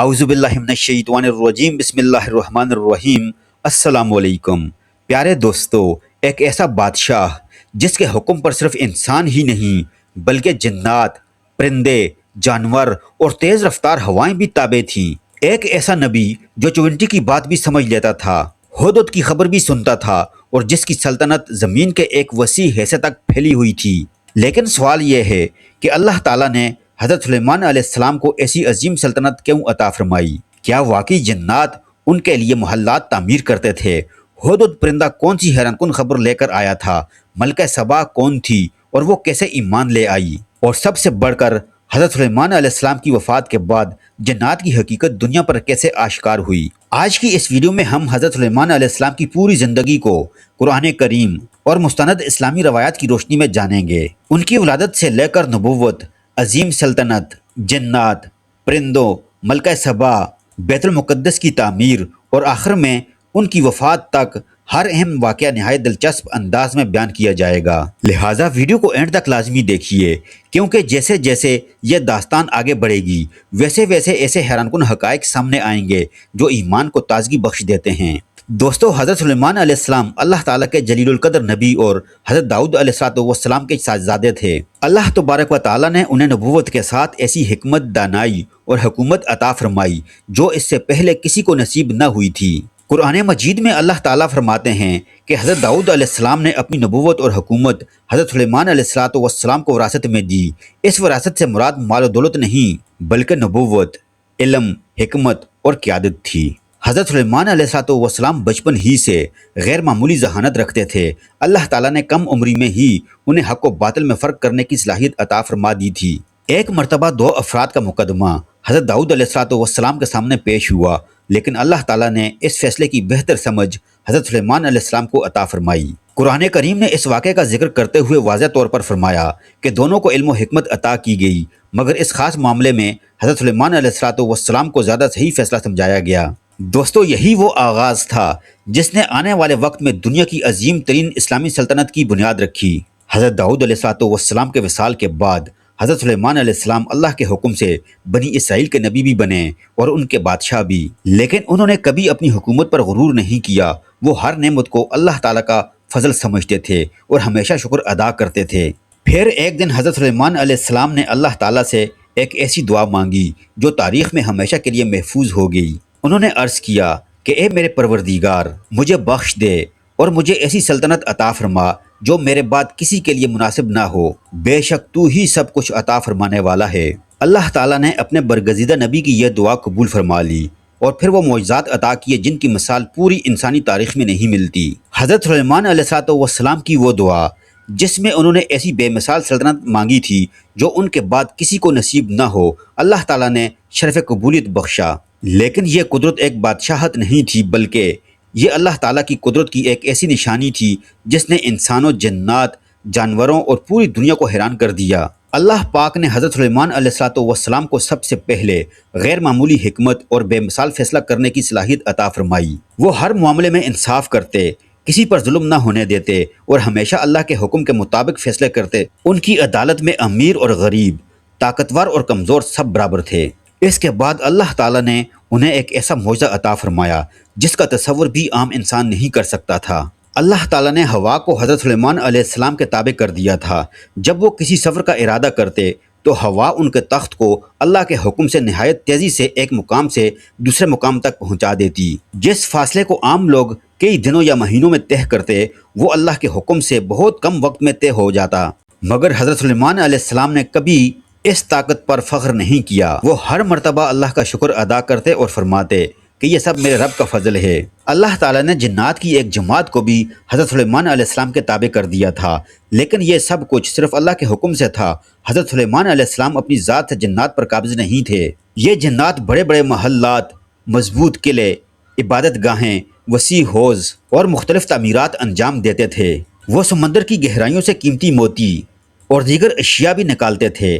اعوذ باللہ من الشیطان الرجیم بسم اللہ الرحمن الرحیم۔ السلام علیکم پیارے دوستو، ایک ایسا بادشاہ جس کے حکم پر صرف انسان ہی نہیں بلکہ جنات، پرندے، جانور اور تیز رفتار ہوائیں بھی تابع تھیں۔ ایک ایسا نبی جو چونٹی کی بات بھی سمجھ لیتا تھا، ہدہد کی خبر بھی سنتا تھا اور جس کی سلطنت زمین کے ایک وسیع حصے تک پھیلی ہوئی تھی۔ لیکن سوال یہ ہے کہ اللہ تعالیٰ نے حضرت سلیمان علیہ السلام کو ایسی عظیم سلطنت کیوں عطا فرمائی؟ کیا واقعی جنات ان کے لیے محلات تعمیر کرتے تھے؟ ہدہد پرندہ کون سی حیران کن خبر لے کر آیا تھا؟ ملکہ سبا کون تھی اور وہ کیسے ایمان لے آئی؟ اور سب سے بڑھ کر حضرت سلیمان علیہ السلام کی وفات کے بعد جنات کی حقیقت دنیا پر کیسے آشکار ہوئی؟ آج کی اس ویڈیو میں ہم حضرت سلیمان علیہ السلام کی پوری زندگی کو قرآن کریم اور مستند اسلامی روایات کی روشنی میں جانیں گے۔ ان کی ولادت سے لے کر نبوت، عظیم سلطنت، جنات، پرندوں، ملکہ سبا، بیت المقدس کی تعمیر اور آخر میں ان کی وفات تک ہر اہم واقعہ نہایت دلچسپ انداز میں بیان کیا جائے گا۔ لہٰذا ویڈیو کو اینڈ تک لازمی دیکھیے، کیونکہ جیسے جیسے یہ داستان آگے بڑھے گی ویسے ویسے ایسے حیران کن حقائق سامنے آئیں گے جو ایمان کو تازگی بخش دیتے ہیں۔ دوستو، حضرت سلیمان علیہ السلام اللہ تعالیٰ کے جلیل القدر نبی اور حضرت داؤد علیہ السلام کے صاحبزادے تھے۔ اللہ تبارک و تعالیٰ نے انہیں نبوت کے ساتھ ایسی حکمت، دانائی اور حکومت عطا فرمائی جو اس سے پہلے کسی کو نصیب نہ ہوئی تھی۔ قرآن مجید میں اللہ تعالیٰ فرماتے ہیں کہ حضرت داؤد علیہ السلام نے اپنی نبوت اور حکومت حضرت سلیمان علیہ السلام کو وراثت میں دی۔ اس وراثت سے مراد مال و دولت نہیں بلکہ نبوت، علم، حکمت اور قیادت تھی۔ حضرت سلیمان علیہ السلام بچپن ہی سے غیر معمولی ذہانت رکھتے تھے۔ اللہ تعالیٰ نے کم عمری میں ہی انہیں حق و باطل میں فرق کرنے کی صلاحیت عطا فرما دی تھی۔ ایک مرتبہ دو افراد کا مقدمہ حضرت داؤد علیہ السلام کے سامنے پیش ہوا، لیکن اللہ تعالیٰ نے اس فیصلے کی بہتر سمجھ حضرت سلیمان علیہ السلام کو عطا فرمائی۔ قرآن کریم نے اس واقعے کا ذکر کرتے ہوئے واضح طور پر فرمایا کہ دونوں کو علم و حکمت عطا کی گئی، مگر اس خاص معاملے میں حضرت سلیمان علیہ السلام کو زیادہ صحیح فیصلہ سمجھایا گیا۔ دوستو، یہی وہ آغاز تھا جس نے آنے والے وقت میں دنیا کی عظیم ترین اسلامی سلطنت کی بنیاد رکھی۔ حضرت داؤد علیہ السلام کے وصال کے بعد حضرت سلیمان علیہ السلام اللہ کے حکم سے بنی اسرائیل کے نبی بھی بنے اور ان کے بادشاہ بھی، لیکن انہوں نے کبھی اپنی حکومت پر غرور نہیں کیا۔ وہ ہر نعمت کو اللہ تعالیٰ کا فضل سمجھتے تھے اور ہمیشہ شکر ادا کرتے تھے۔ پھر ایک دن حضرت سلیمان علیہ السلام نے اللہ تعالیٰ سے ایک ایسی دعا مانگی جو تاریخ میں ہمیشہ کے لیے محفوظ ہو گئی۔ انہوں نے عرض کیا کہ اے میرے پروردگار، مجھے بخش دے اور مجھے ایسی سلطنت عطا فرما جو میرے بعد کسی کے لیے مناسب نہ ہو، بے شک تو ہی سب کچھ عطا فرمانے والا ہے۔ اللہ تعالیٰ نے اپنے برگزیدہ نبی کی یہ دعا قبول فرما لی اور پھر وہ معجزات عطا کیے جن کی مثال پوری انسانی تاریخ میں نہیں ملتی۔ حضرت سلیمان علیہ السلام کی وہ دعا جس میں انہوں نے ایسی بے مثال سلطنت مانگی تھی جو ان کے بعد کسی کو نصیب نہ ہو، اللہ تعالیٰ نے شرف قبولیت بخشا۔ لیکن یہ قدرت ایک بادشاہت نہیں تھی بلکہ یہ اللہ تعالیٰ کی قدرت کی ایک ایسی نشانی تھی جس نے انسانوں، جنات، جانوروں اور پوری دنیا کو حیران کر دیا۔ اللہ پاک نے حضرت سلیمان علیہ السلام کو سب سے پہلے غیر معمولی حکمت اور بے مثال فیصلہ کرنے کی صلاحیت عطا فرمائی۔ وہ ہر معاملے میں انصاف کرتے، کسی پر ظلم نہ ہونے دیتے اور ہمیشہ اللہ کے حکم کے مطابق فیصلے کرتے۔ ان کی عدالت میں امیر اور غریب، طاقتور اور کمزور سب برابر تھے۔ اس کے بعد اللہ تعالیٰ نے انہیں ایک ایسا معجزہ عطا فرمایا جس کا تصور بھی عام انسان نہیں کر سکتا تھا۔ اللہ تعالیٰ نے ہوا کو حضرت سلیمان علیہ السلام کے تابع کر دیا تھا۔ جب وہ کسی سفر کا ارادہ کرتے تو ہوا ان کے تخت کو اللہ کے حکم سے نہایت تیزی سے ایک مقام سے دوسرے مقام تک پہنچا دیتی۔ جس فاصلے کو عام لوگ کئی دنوں یا مہینوں میں طے کرتے وہ اللہ کے حکم سے بہت کم وقت میں طے ہو جاتا۔ مگر حضرت سلیمان علیہ السلام نے کبھی اس طاقت پر فخر نہیں کیا۔ وہ ہر مرتبہ اللہ کا شکر ادا کرتے اور فرماتے کہ یہ سب میرے رب کا فضل ہے۔ اللہ تعالیٰ نے جنات کی ایک جماعت کو بھی حضرت سلیمان علیہ السلام کے تابع کر دیا تھا، لیکن یہ سب کچھ صرف اللہ کے حکم سے تھا۔ حضرت سلیمان علیہ السلام اپنی ذات سے جنات پر قابض نہیں تھے۔ یہ جنات بڑے بڑے محلات، مضبوط قلعے، عبادت گاہیں، وسیع حوض اور مختلف تعمیرات انجام دیتے تھے۔ وہ سمندر کی گہرائیوں سے قیمتی موتی اور دیگر اشیاء بھی نکالتے تھے۔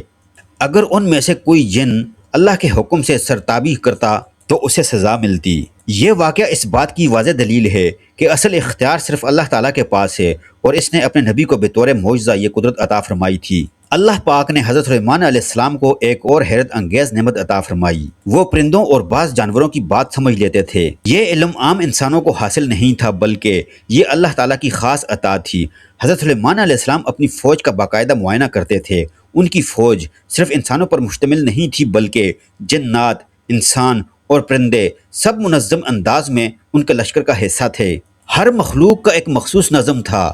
اگر ان میں سے کوئی جن اللہ کے حکم سے سرتابی کرتا تو اسے سزا ملتی۔ یہ واقعہ اس بات کی واضح دلیل ہے کہ اصل اختیار صرف اللہ تعالیٰ کے پاس ہے، اور اس نے اپنے نبی کو بطور معجزہ یہ قدرت عطا فرمائی تھی۔ اللہ پاک نے حضرت سلیمان علیہ السلام کو ایک اور حیرت انگیز نعمت عطا فرمائی۔ وہ پرندوں اور بعض جانوروں کی بات سمجھ لیتے تھے۔ یہ علم عام انسانوں کو حاصل نہیں تھا، بلکہ یہ اللہ تعالیٰ کی خاص عطا تھی۔ حضرت سلیمان علیہ السلام اپنی فوج کا باقاعدہ معائنہ کرتے تھے۔ ان کی فوج صرف انسانوں پر مشتمل نہیں تھی، بلکہ جنات، انسان اور پرندے سب منظم انداز میں ان کے لشکر کا حصہ تھے۔ ہر مخلوق کا ایک مخصوص نظم تھا،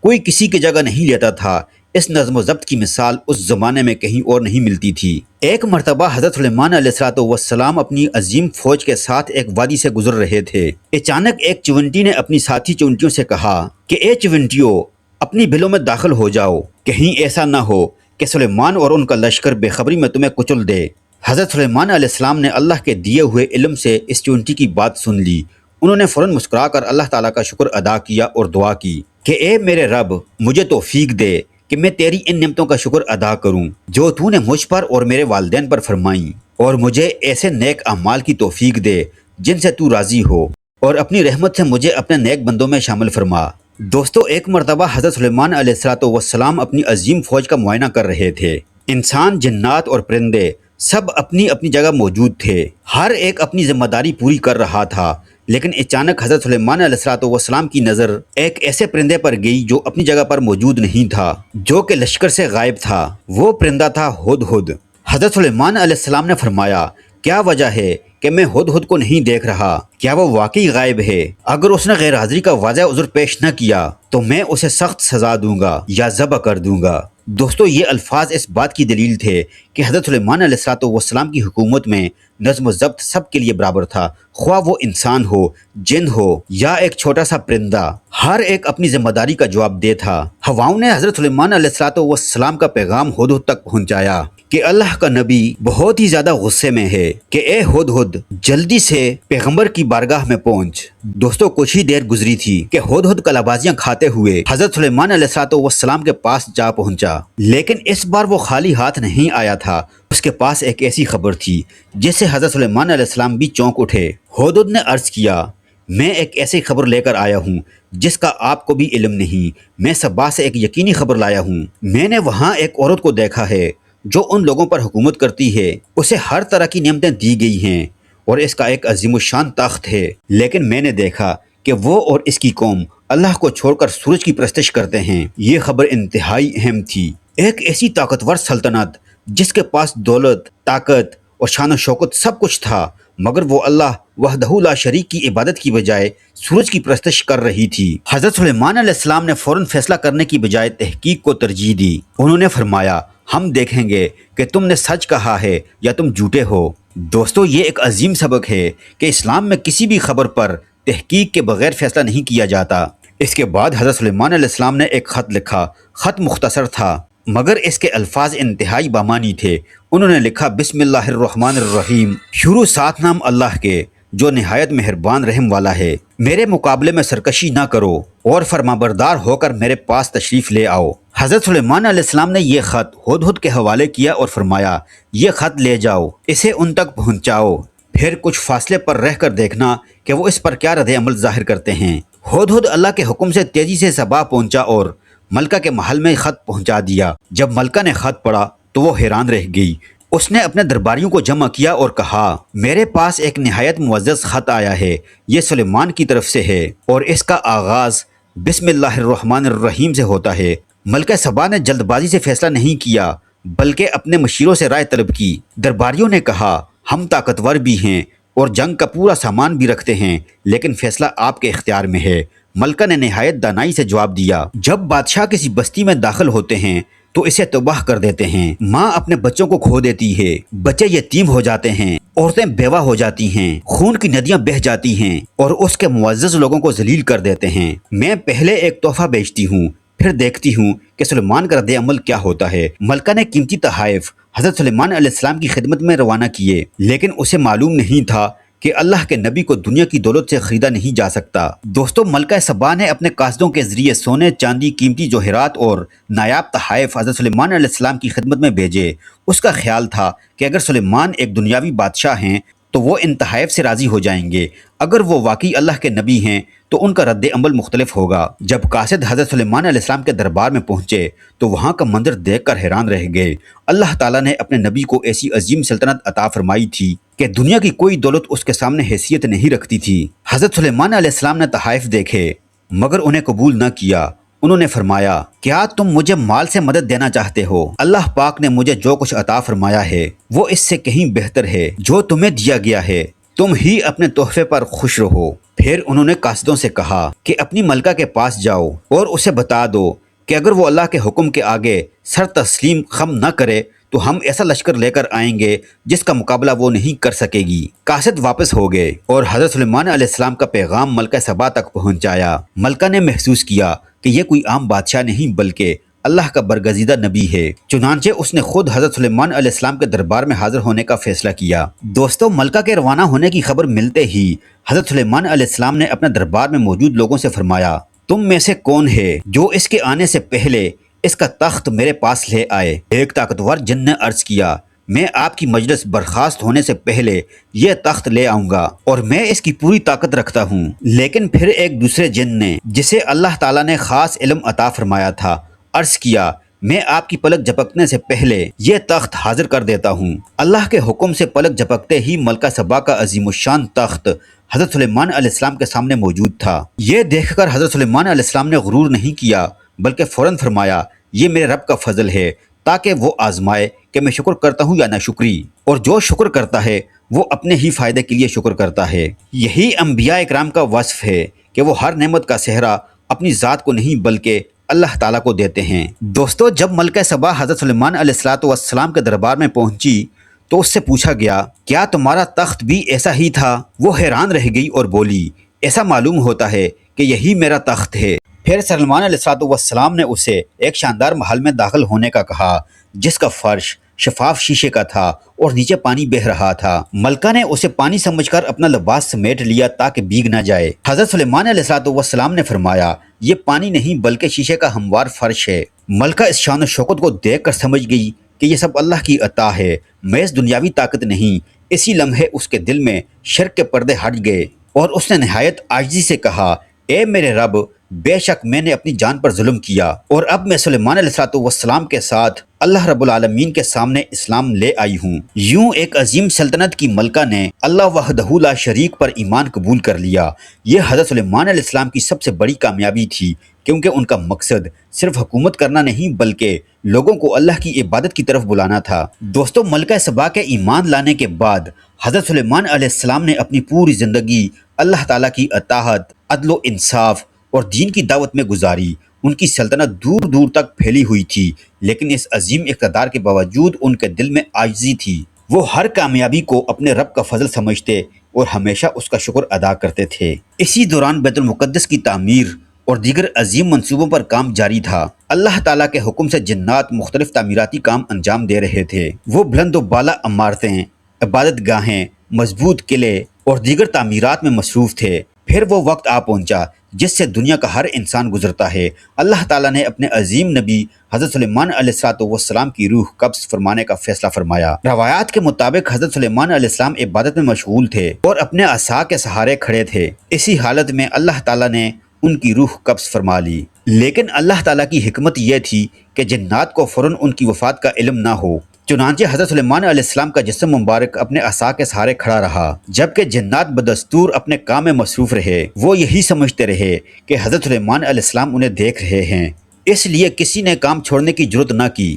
کوئی کسی کی جگہ نہیں لیتا تھا۔ اس نظم و ضبط کی مثال اس زمانے میں کہیں اور نہیں ملتی تھی۔ ایک مرتبہ حضرت سلیمان علیہ السلام اپنی عظیم فوج کے ساتھ ایک وادی سے گزر رہے تھے۔ اچانک ایک چونٹی نے اپنی ساتھی چونٹیوں سے کہا کہ اے چونٹیوں، اپنی بلوں میں داخل ہو جاؤ، کہیں ایسا نہ ہو کہ سلیمان اور ان کا لشکر بے خبری میں تمہیں کچل دے۔ حضرت سلیمان علیہ السلام نے اللہ کے دیے ہوئے علم سے اس چونٹی کی بات سن لی۔ انہوں نے فوراً مسکرا کر اللہ تعالیٰ کا شکر ادا کیا اور دعا کی کہ اے میرے رب، مجھے توفیق دے کہ میں تیری ان نعمتوں کا شکر ادا کروں جو تو نے مجھ پر اور میرے والدین پر فرمائیں، اور مجھے ایسے نیک اعمال کی توفیق دے جن سے تو راضی ہو، اور اپنی رحمت سے مجھے اپنے نیک بندوں میں شامل فرما۔ دوستو، ایک مرتبہ حضرت سلیمان علیہ السلام اپنی عظیم فوج کا معائنہ کر رہے تھے۔ انسان، جنات اور پرندے سب اپنی اپنی جگہ موجود تھے، ہر ایک اپنی ذمہ داری پوری کر رہا تھا۔ لیکن اچانک حضرت سلیمان علیہ السلام کی نظر ایک ایسے پرندے پر گئی جو اپنی جگہ پر موجود نہیں تھا، جو کہ لشکر سے غائب تھا۔ وہ پرندہ تھا ہدہد۔ حضرت سلیمان علیہ السلام نے فرمایا، کیا وجہ ہے کہ میں ہدہد کو نہیں دیکھ رہا؟ کیا وہ واقعی غائب ہے؟ اگر اس نے غیر حاضری کا واضح عذر پیش نہ کیا تو میں اسے سخت سزا دوں گا یا ذبح کر دوں گا۔ دوستو، یہ الفاظ اس بات کی دلیل تھے کہ حضرت سلیمان علیہ السلام کی حکومت میں نظم و ضبط سب کے لیے برابر تھا، خواہ وہ انسان ہو، جن ہو یا ایک چھوٹا سا پرندہ، ہر ایک اپنی ذمہ داری کا جواب دہ تھا۔ ہواؤں نے حضرت سلیمان علیہ السلام کا پیغام ہدہد تک پہنچایا کہ اللہ کا نبی بہت ہی زیادہ غصے میں ہے کہ اے ہدہد، جلدی سے پیغمبر کی بارگاہ میں پہنچ۔ دوستو، کچھ ہی دیر گزری تھی کہ ہدہد کلا بازیاں کھاتے ہوئے حضرت سلیمان علیہ السلام کے پاس جا پہنچا، لیکن اس بار وہ خالی ہاتھ نہیں آیا تھا۔ اس کے پاس ایک ایسی خبر تھی جس سے حضرت سلیمان علیہ السلام بھی چونک اٹھے۔ ہدہد نے عرض کیا، میں ایک ایسی خبر لے کر آیا ہوں جس کا آپ کو بھی علم نہیں۔ میں سبا سے ایک یقینی خبر لایا ہوں۔ میں نے وہاں ایک عورت کو دیکھا ہے جو ان لوگوں پر حکومت کرتی ہے۔ اسے ہر طرح کی نعمتیں دی گئی ہیں اور اس کا ایک عظیم الشان تخت ہے، لیکن میں نے دیکھا کہ وہ اور اس کی قوم اللہ کو چھوڑ کر سورج کی پرستش کرتے ہیں۔ یہ خبر انتہائی اہم تھی۔ ایک ایسی طاقتور سلطنت جس کے پاس دولت، طاقت اور شان و شوکت سب کچھ تھا، مگر وہ اللہ وحدہ لا شریک کی عبادت کی بجائے سورج کی پرستش کر رہی تھی۔ حضرت سلیمان علیہ السلام نے فوراً فیصلہ کرنے کی بجائے تحقیق کو ترجیح دی۔ انہوں نے فرمایا، ہم دیکھیں گے کہ تم نے سچ کہا ہے یا تم جھوٹے ہو۔ دوستو، یہ ایک عظیم سبق ہے کہ اسلام میں کسی بھی خبر پر تحقیق کے بغیر فیصلہ نہیں کیا جاتا۔ اس کے بعد حضرت سلیمان علیہ السلام نے ایک خط لکھا۔ خط مختصر تھا مگر اس کے الفاظ انتہائی بامانی تھے۔ انہوں نے لکھا، بسم اللہ الرحمن الرحیم، شروع سات نام اللہ کے جو نہایت مہربان رحم والا ہے۔ میرے مقابلے میں سرکشی نہ کرو اور فرمانبردار ہو کر میرے پاس تشریف لے آؤ۔ حضرت سلیمان علیہ السلام نے یہ خط ہدہد کے حوالے کیا اور فرمایا، یہ خط لے جاؤ، اسے ان تک پہنچاؤ، پھر کچھ فاصلے پر رہ کر دیکھنا کہ وہ اس پر کیا رد عمل ظاہر کرتے ہیں۔ ہدہد اللہ کے حکم سے تیزی سے سبا پہنچا اور ملکہ کے محل میں خط پہنچا دیا۔ جب ملکہ نے خط پڑھا تو وہ حیران رہ گئی۔ اس نے اپنے درباریوں کو جمع کیا اور کہا، میرے پاس ایک نہایت معزز خط آیا ہے، یہ سلیمان کی طرف سے ہے اور اس کا آغاز بسم اللہ الرحمن الرحیم سے ہوتا ہے۔ ملکہ سبا نے جلد بازی سے فیصلہ نہیں کیا بلکہ اپنے مشیروں سے رائے طلب کی۔ درباریوں نے کہا، ہم طاقتور بھی ہیں اور جنگ کا پورا سامان بھی رکھتے ہیں، لیکن فیصلہ آپ کے اختیار میں ہے۔ ملکہ نے نہایت دانائی سے جواب دیا، جب بادشاہ کسی بستی میں داخل ہوتے ہیں تو اسے تباہ کر دیتے ہیں۔ ماں اپنے بچوں کو کھو دیتی ہے، بچے یتیم ہو جاتے ہیں، عورتیں بیوہ ہو جاتی ہیں، خون کی ندیاں بہہ جاتی ہیں اور اس کے معزز لوگوں کو ذلیل کر دیتے ہیں۔ میں پہلے ایک تحفہ بیچتی ہوں، پھر دیکھتی ہوں کہ سلیمان کا رد عمل کیا ہوتا ہے۔ ملکہ نے قیمتی تحائف حضرت سلیمان علیہ السلام کی خدمت میں روانہ کیے، لیکن اسے معلوم نہیں تھا کہ اللہ کے نبی کو دنیا کی دولت سے خریدا نہیں جا سکتا۔ دوستو، ملکہ سبا نے اپنے قاصدوں کے ذریعے سونے، چاندی، قیمتی جوہرات اور نایاب تحائف حضرت سلیمان علیہ السلام کی خدمت میں بھیجے۔ اس کا خیال تھا کہ اگر سلیمان ایک دنیاوی بادشاہ ہیں تو وہ ان تحائف سے راضی ہو جائیں گے۔ اگر وہ واقعی اللہ کے نبی ہیں تو ان کا رد عمل مختلف ہوگا۔ جب قاصد حضرت سلیمان علیہ السلام کے دربار میں پہنچے تو وہاں کا منظر دیکھ کر حیران رہ گئے۔ اللہ تعالیٰ نے اپنے نبی کو ایسی عظیم سلطنت عطا فرمائی تھی کہ دنیا کی کوئی دولت اس کے سامنے حیثیت نہیں رکھتی تھی۔ حضرت سلیمان علیہ السلام نے تحائف دیکھے مگر انہیں قبول نہ کیا۔ انہوں نے فرمایا، کیا تم مجھے مال سے مدد دینا چاہتے ہو؟ اللہ پاک نے مجھے جو کچھ عطا فرمایا ہے وہ اس سے کہیں بہتر ہے جو تمہیں دیا گیا ہے، تم ہی اپنے تحفے پر خوش رہو۔ پھر انہوں نے قاصدوں سے کہا کہ اپنی ملکہ کے پاس جاؤ اور اسے بتا دو کہ اگر وہ اللہ کے حکم کے آگے سر تسلیم خم نہ کرے تو ہم ایسا لشکر لے کر آئیں گے جس کا مقابلہ وہ نہیں کر سکے گی۔ قاصد واپس ہو گئے اور حضرت سلیمان علیہ السلام کا پیغام ملکہ سبا تک پہنچایا۔ ملکہ نے محسوس کیا کہ یہ کوئی عام بادشاہ نہیں بلکہ اللہ کا برگزیدہ نبی ہے، چنانچہ اس نے خود حضرت سلیمان علیہ السلام کے دربار میں حاضر ہونے کا فیصلہ کیا۔ دوستو، ملکہ کے روانہ ہونے کی خبر ملتے ہی حضرت سلیمان علیہ السلام نے اپنے دربار میں موجود لوگوں سے فرمایا، تم میں سے کون ہے جو اس کے آنے سے پہلے اس کا تخت میرے پاس لے آئے؟ ایک طاقتور جن نے عرض کیا، میں آپ کی مجلس برخاست ہونے سے پہلے یہ تخت لے آؤں گا اور میں اس کی پوری طاقت رکھتا ہوں۔ لیکن پھر ایک دوسرے جن نے، جسے اللہ تعالیٰ نے خاص علم عطا فرمایا تھا، عرض کیا، میں آپ کی پلک جھپکنے سے پہلے یہ تخت حاضر کر دیتا ہوں۔ اللہ کے حکم سے پلک جھپکتے ہی ملکہ سبا کا عظیم الشان تخت حضرت سلیمان علیہ السلام کے سامنے موجود تھا۔ یہ دیکھ کر حضرت سلیمان علیہ السلام نے غرور نہیں کیا بلکہ فوراً فرمایا، یہ میرے رب کا فضل ہے تاکہ وہ آزمائے کہ میں شکر کرتا ہوں یا ناشکری، اور جو شکر کرتا ہے وہ اپنے ہی فائدے کے لیے شکر کرتا ہے۔ یہی انبیاء اکرام کا وصف ہے کہ وہ ہر نعمت کا سہرا اپنی ذات کو نہیں بلکہ اللہ تعالیٰ کو دیتے ہیں۔ دوستو، جب ملکہ سبا حضرت سلیمان علیہ السلام کے دربار میں پہنچی تو اس سے پوچھا گیا، کیا تمہارا تخت بھی ایسا ہی تھا؟ وہ حیران رہ گئی اور بولی، ایسا معلوم ہوتا ہے کہ یہی میرا تخت ہے۔ پھر سلیمان علیہ السلام نے اسے ایک شاندار محل میں داخل ہونے کا کہا جس کا فرش شفاف شیشے کا تھا اور نیچے پانی بہہ رہا تھا۔ ملکہ نے اسے پانی سمجھ کر اپنا لباس سمیٹ لیا تاکہ بھیگ نہ جائے۔ حضرت سلیمان علیہ السلام نے فرمایا، یہ پانی نہیں بلکہ شیشے کا ہموار فرش ہے۔ ملکہ اس شان و شوکت کو دیکھ کر سمجھ گئی کہ یہ سب اللہ کی عطا ہے، محض دنیاوی طاقت نہیں۔ اسی لمحے اس کے دل میں شرک کے پردے ہٹ گئے اور اس نے نہایت عاجزی سے کہا، اے میرے رب، بے شک میں نے اپنی جان پر ظلم کیا اور اب میں سلیمان علیہ السلام کے ساتھ اللہ رب العالمین کے سامنے اسلام لے آئی ہوں۔ یوں ایک عظیم سلطنت کی ملکہ نے اللہ وحدہ لا شریک پر ایمان قبول کر لیا۔ یہ حضرت سلیمان علیہ السلام کی سب سے بڑی کامیابی تھی کیونکہ ان کا مقصد صرف حکومت کرنا نہیں بلکہ لوگوں کو اللہ کی عبادت کی طرف بلانا تھا۔ دوستو، ملکہ سبا کے ایمان لانے کے بعد حضرت سلیمان علیہ السلام نے اپنی پوری زندگی اللہ تعالیٰ کی اطاعت، عدل و انصاف اور دین کی دعوت میں گزاری۔ ان کی سلطنت دور دور تک پھیلی ہوئی تھی لیکن اس عظیم اقتدار کے باوجود ان کے دل میں عاجزی تھی۔ وہ ہر کامیابی کو اپنے رب کا فضل سمجھتے اور ہمیشہ اس کا شکر ادا کرتے تھے۔ اسی دوران بیت المقدس کی تعمیر اور دیگر عظیم منصوبوں پر کام جاری تھا۔ اللہ تعالیٰ کے حکم سے جنات مختلف تعمیراتی کام انجام دے رہے تھے۔ وہ بلند و بالا عمارتیں، عبادت گاہیں، مضبوط قلعے اور دیگر تعمیرات میں مصروف تھے۔ پھر وہ وقت آ پہنچا جس سے دنیا کا ہر انسان گزرتا ہے۔ اللہ تعالیٰ نے اپنے عظیم نبی حضرت سلیمان علیہ السلام کی روح قبض فرمانے کا فیصلہ فرمایا۔ روایات کے مطابق حضرت سلیمان علیہ السلام عبادت میں مشغول تھے اور اپنے عصا کے سہارے کھڑے تھے۔ اسی حالت میں اللہ تعالیٰ نے ان کی روح قبض فرما لی، لیکن اللہ تعالیٰ کی حکمت یہ تھی کہ جنات کو فوراً ان کی وفات کا علم نہ ہو۔ چنانچہ حضرت سلیمان علیہ السلام کا جسم مبارک اپنے عصا کے سہارے کھڑا رہا جبکہ جنات بدستور اپنے کام میں مصروف رہے۔ وہ یہی سمجھتے رہے کہ حضرت سلیمان علیہ السلام انہیں دیکھ رہے ہیں، اس لیے کسی نے کام چھوڑنے کی جرت نہ کی۔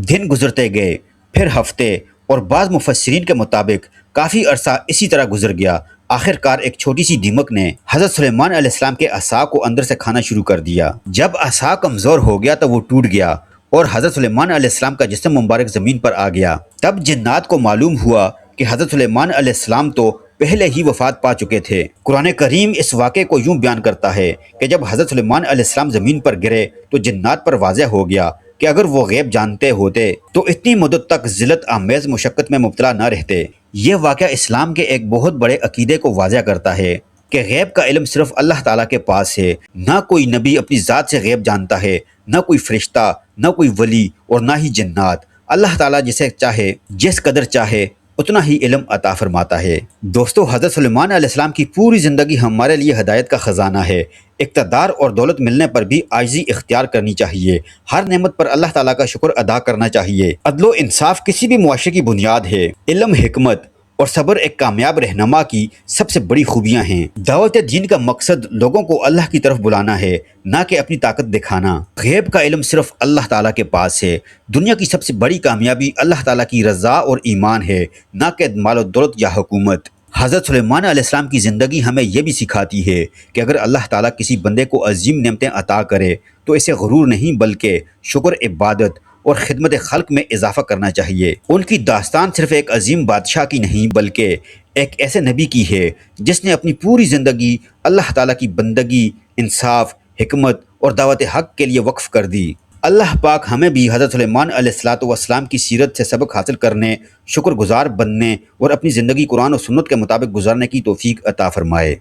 دن گزرتے گئے، پھر ہفتے، اور بعض مفسرین کے مطابق کافی عرصہ اسی طرح گزر گیا۔ آخر کار ایک چھوٹی سی دیمک نے حضرت سلیمان علیہ السلام کے عصا کو اندر سے کھانا شروع کر دیا۔ جب عصا کمزور ہو گیا تو وہ ٹوٹ گیا اور حضرت سلیمان علیہ السلام کا جسم مبارک زمین پر آ گیا۔ تب جنات کو معلوم ہوا کہ حضرت سلیمان علیہ السلام تو پہلے ہی وفات پا چکے تھے۔ قرآن کریم اس واقعے کو یوں بیان کرتا ہے کہ جب حضرت سلیمان علیہ السلام زمین پر گرے تو جنات پر واضح ہو گیا کہ اگر وہ غیب جانتے ہوتے تو اتنی مدت تک ذلت آمیز مشقت میں مبتلا نہ رہتے۔ یہ واقعہ اسلام کے ایک بہت بڑے عقیدے کو واضح کرتا ہے کہ غیب کا علم صرف اللہ تعالیٰ کے پاس ہے۔ نہ کوئی نبی اپنی ذات سے غیب جانتا ہے، نہ کوئی فرشتہ، نہ کوئی ولی اور نہ ہی جنات۔ اللہ تعالیٰ جسے چاہے جس قدر چاہے اتنا ہی علم عطا فرماتا ہے۔ دوستو، حضرت سلیمان علیہ السلام کی پوری زندگی ہمارے لیے ہدایت کا خزانہ ہے۔ اقتدار اور دولت ملنے پر بھی عاجزی اختیار کرنی چاہیے۔ ہر نعمت پر اللہ تعالیٰ کا شکر ادا کرنا چاہیے۔ عدل و انصاف کسی بھی معاشرے کی بنیاد ہے۔ علم، حکمت اور صبر ایک کامیاب رہنما کی سب سے بڑی خوبیاں ہیں۔ دعوت دین کا مقصد لوگوں کو اللہ کی طرف بلانا ہے، نہ کہ اپنی طاقت دکھانا۔ غیب کا علم صرف اللہ تعالیٰ کے پاس ہے۔ دنیا کی سب سے بڑی کامیابی اللہ تعالیٰ کی رضا اور ایمان ہے، نہ کہ مال و دولت یا حکومت۔ حضرت سلیمان علیہ السلام کی زندگی ہمیں یہ بھی سکھاتی ہے کہ اگر اللہ تعالیٰ کسی بندے کو عظیم نعمتیں عطا کرے تو اسے غرور نہیں بلکہ شکر، عبادت اور خدمت خلق میں اضافہ کرنا چاہیے۔ ان کی داستان صرف ایک عظیم بادشاہ کی نہیں بلکہ ایک ایسے نبی کی ہے جس نے اپنی پوری زندگی اللہ تعالیٰ کی بندگی، انصاف، حکمت اور دعوت حق کے لیے وقف کر دی۔ اللہ پاک ہمیں بھی حضرت سلیمان علیہ السلام کی سیرت سے سبق حاصل کرنے، شکر گزار بننے اور اپنی زندگی قرآن و سنت کے مطابق گزارنے کی توفیق عطا فرمائے۔